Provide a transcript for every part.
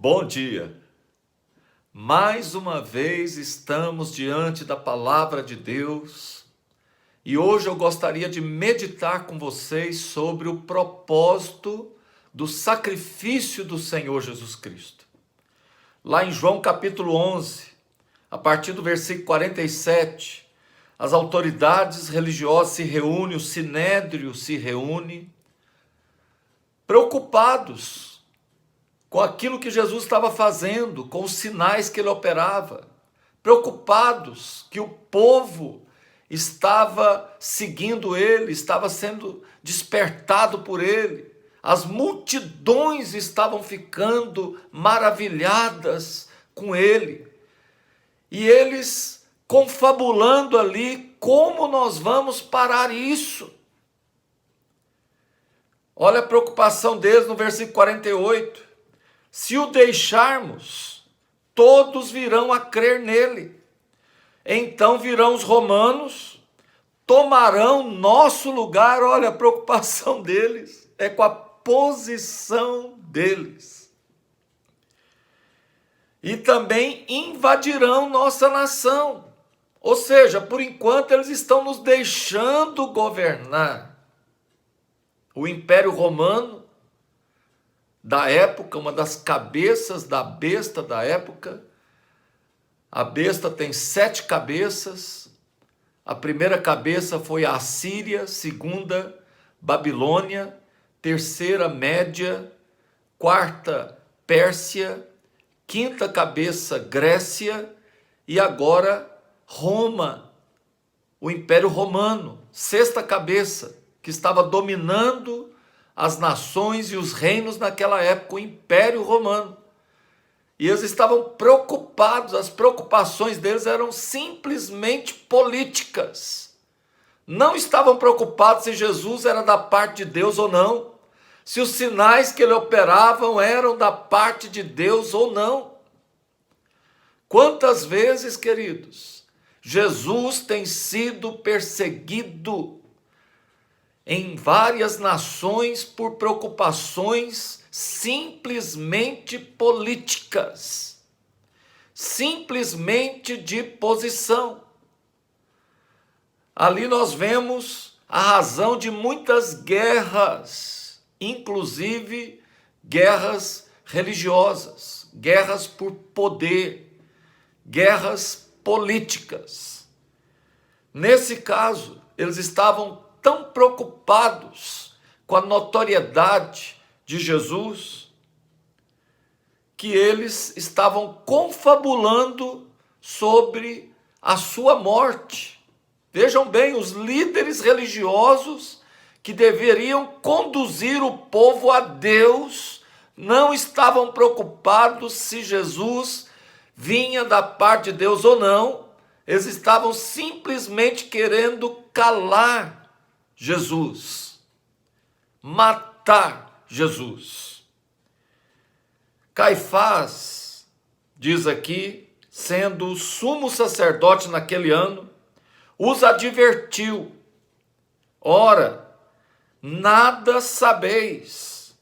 Bom dia! Mais uma vez estamos diante da palavra de Deus e hoje eu gostaria de meditar com vocês sobre o propósito do sacrifício do Senhor Jesus Cristo. Lá em João capítulo 11, a partir do versículo 47, as autoridades religiosas se reúnem, o sinédrio se reúne, preocupados com aquilo que Jesus estava fazendo, com os sinais que ele operava, preocupados que o povo estava seguindo ele, estava sendo despertado por ele, as multidões estavam ficando maravilhadas com ele, e eles confabulando ali, como nós vamos parar isso? Olha a preocupação deles no versículo 48, se o deixarmos, todos virão a crer nele. Então virão os romanos, tomarão nosso lugar. Olha, a preocupação deles é com a posição deles. E também invadirão nossa nação. Ou seja, por enquanto eles estão nos deixando governar. O Império Romano da época, uma das cabeças da besta da época. A besta tem 7 cabeças. A primeira cabeça foi a Assíria, segunda Babilônia, terceira Média, quarta Pérsia, quinta cabeça Grécia e agora Roma, o Império Romano, sexta cabeça, que estava dominando as nações e os reinos naquela época, o Império Romano. E eles estavam preocupados, as preocupações deles eram simplesmente políticas. Não estavam preocupados se Jesus era da parte de Deus ou não, se os sinais que ele operavam eram da parte de Deus ou não. Quantas vezes, queridos, Jesus tem sido perseguido em várias nações por preocupações simplesmente políticas, simplesmente de posição. Ali nós vemos a razão de muitas guerras, inclusive guerras religiosas, guerras por poder, guerras políticas. Nesse caso, eles estavam tão preocupados com a notoriedade de Jesus, que eles estavam confabulando sobre a sua morte. Vejam bem, os líderes religiosos que deveriam conduzir o povo a Deus não estavam preocupados se Jesus vinha da parte de Deus ou não. Eles estavam simplesmente querendo calar Jesus, matar Jesus. Caifás, diz aqui, sendo o sumo sacerdote naquele ano, os advertiu: ora, nada sabeis,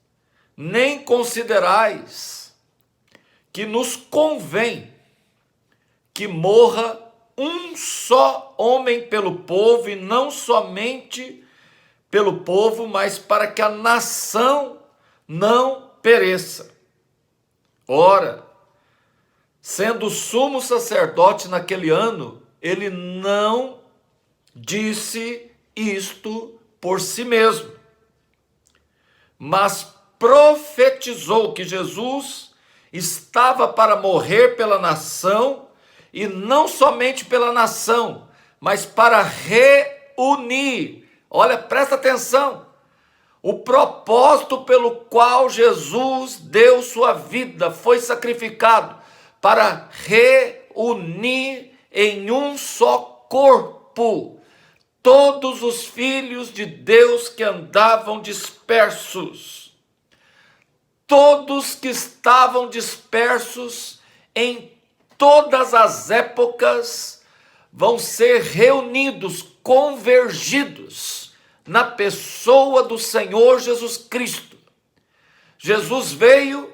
nem considerais que nos convém que morra um só homem pelo povo, e não somente pelo povo, mas para que a nação não pereça. Ora, sendo sumo sacerdote naquele ano, ele não disse isto por si mesmo, mas profetizou que Jesus estava para morrer pela nação, e não somente pela nação, mas para reunir. Olha, presta atenção. O propósito pelo qual Jesus deu sua vida, foi sacrificado, para reunir em um só corpo todos os filhos de Deus que andavam dispersos. Todos que estavam dispersos em todas as épocas vão ser reunidos, convergidos na pessoa do Senhor Jesus Cristo. Jesus veio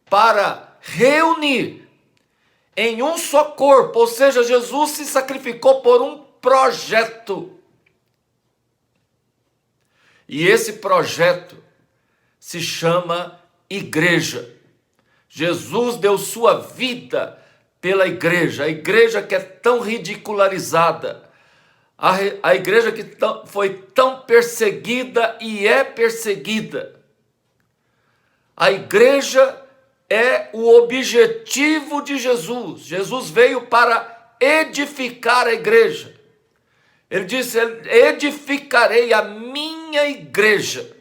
para reunir em um só corpo, ou seja, Jesus se sacrificou por um projeto. E esse projeto se chama igreja. Jesus deu sua vida pela igreja, a igreja que é tão ridicularizada, a igreja que foi tão perseguida e é perseguida. A igreja é o objetivo de Jesus. Jesus veio para edificar a igreja. Ele disse: edificarei a minha igreja,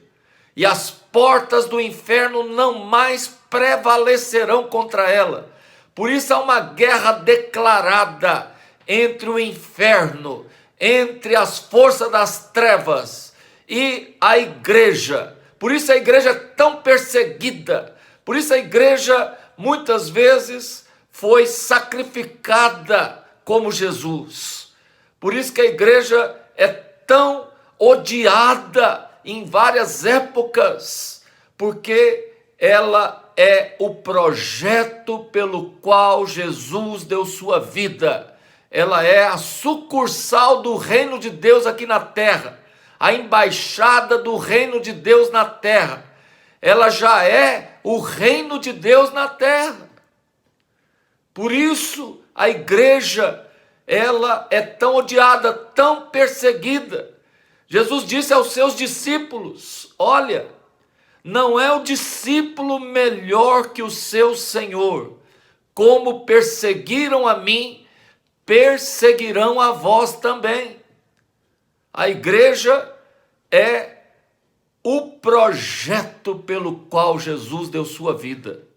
e as portas do inferno não mais prevalecerão contra ela. Por isso há uma guerra declarada entre o inferno, entre as forças das trevas e a igreja. Por isso a igreja é tão perseguida. Por isso a igreja muitas vezes foi sacrificada como Jesus. Por isso que a igreja é tão odiada em várias épocas, porque ela é o projeto pelo qual Jesus deu sua vida. Ela é a sucursal do reino de Deus aqui na terra, a embaixada do reino de Deus na terra. Ela já é o reino de Deus na terra. Por isso a igreja, ela é tão odiada, tão perseguida. Jesus disse aos seus discípulos: olha, não é o discípulo melhor que o seu Senhor. Como perseguiram a mim, perseguirão a vós também. A igreja é o projeto pelo qual Jesus deu sua vida.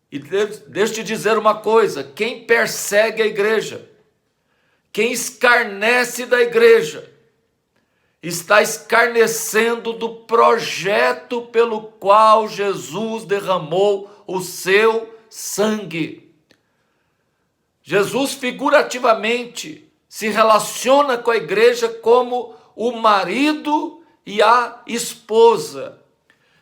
E deixa eu te dizer uma coisa: quem persegue a igreja, quem escarnece da igreja, está escarnecendo do projeto pelo qual Jesus derramou o seu sangue. Jesus figurativamente se relaciona com a igreja como o marido e a esposa.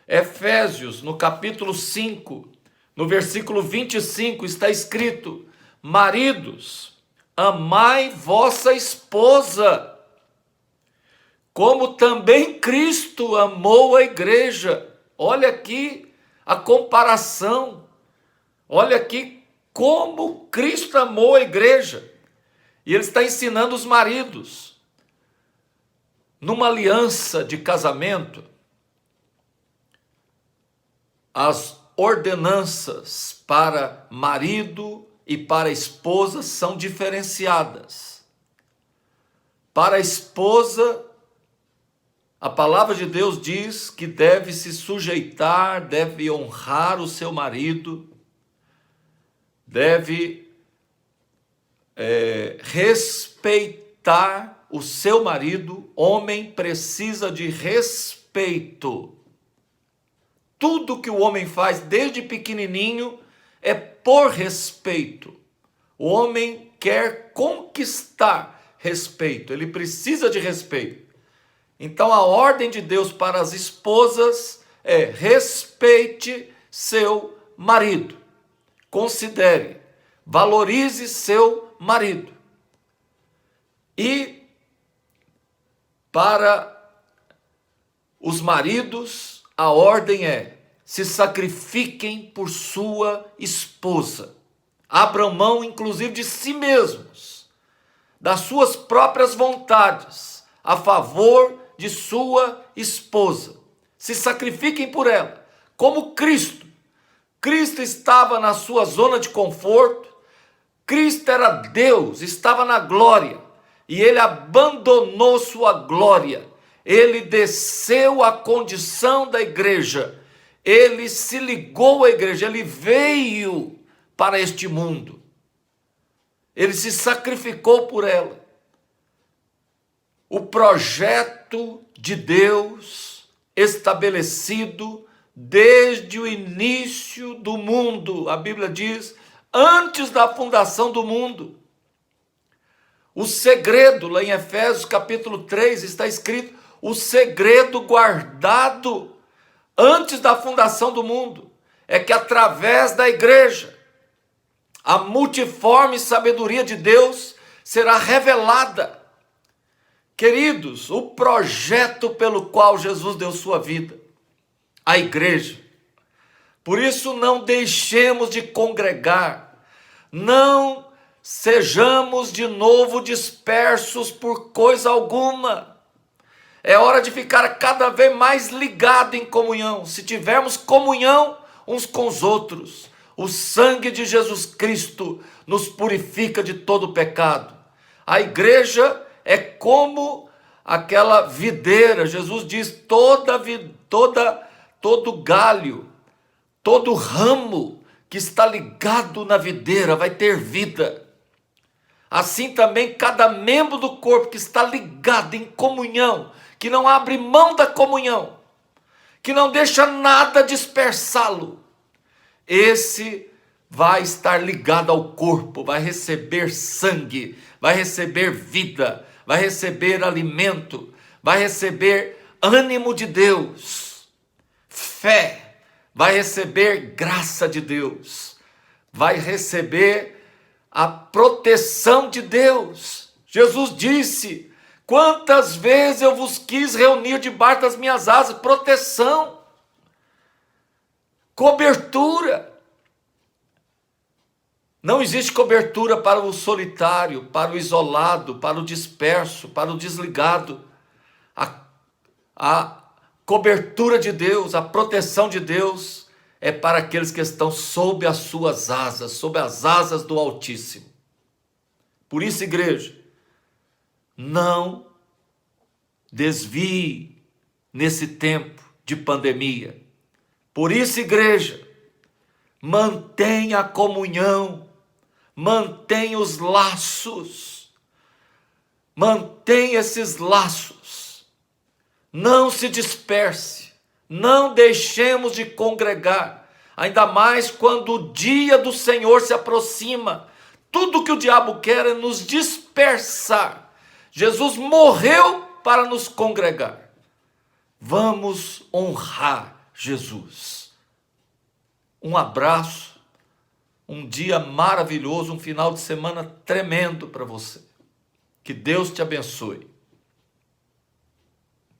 Efésios, no capítulo 5, no versículo 25, está escrito: maridos, amai vossa esposa, como também Cristo amou a igreja. Olha aqui a comparação. Olha aqui como Cristo amou a igreja. E ele está ensinando os maridos. Numa aliança de casamento, as ordenanças para marido e para esposa são diferenciadas. Para a esposa, a palavra de Deus diz que deve se sujeitar, deve honrar o seu marido, deve respeitar o seu marido. Homem precisa de respeito. Tudo que o homem faz desde pequenininho é por respeito. O homem quer conquistar respeito, ele precisa de respeito. Então a ordem de Deus para as esposas é: respeite seu marido, considere, valorize seu marido. E para os maridos, a ordem é: se sacrifiquem por sua esposa. Abram mão, inclusive, de si mesmos, das suas próprias vontades, a favor de sua esposa. Se sacrifiquem por ela, como Cristo. Cristo estava na sua zona de conforto. Cristo era Deus, estava na glória, e ele abandonou sua glória. Ele desceu à condição da igreja. Ele se ligou à igreja, ele veio para este mundo. Ele se sacrificou por ela. O projeto de Deus estabelecido desde o início do mundo, a Bíblia diz, antes da fundação do mundo. O segredo, lá em Efésios capítulo 3, está escrito: o segredo guardado antes da fundação do mundo. é que através da igreja, a multiforme sabedoria de Deus será revelada. Queridos, o projeto pelo qual Jesus deu sua vida, a igreja. Por isso não deixemos de congregar, não sejamos de novo dispersos por coisa alguma. É hora de ficar cada vez mais ligado em comunhão. Se tivermos comunhão uns com os outros, o sangue de Jesus Cristo nos purifica de todo pecado. A igreja é como aquela videira. Jesus diz: todo galho, todo ramo que está ligado na videira vai ter vida. Assim também cada membro do corpo que está ligado em comunhão, que não abre mão da comunhão, que não deixa nada dispersá-lo, esse vai estar ligado ao corpo, vai receber sangue, vai receber vida, vai receber alimento, vai receber ânimo de Deus, fé, vai receber graça de Deus, vai receber a proteção de Deus. Jesus disse: quantas vezes eu vos quis reunir debaixo das minhas asas. Proteção, cobertura. Não existe cobertura para o solitário, para o isolado, para o disperso, para o desligado. A cobertura de Deus, a proteção de Deus é para aqueles que estão sob as suas asas, sob as asas do Altíssimo. Por isso, igreja, não desvie nesse tempo de pandemia. Por isso, igreja, mantenha a comunhão, mantenha os laços, mantenha esses laços, não se disperse. Não deixemos de congregar, ainda mais quando o dia do Senhor se aproxima. Tudo que o diabo quer é nos dispersar. Jesus morreu para nos congregar. Vamos honrar Jesus. Um abraço, um dia maravilhoso, um final de semana tremendo para você. Que Deus te abençoe.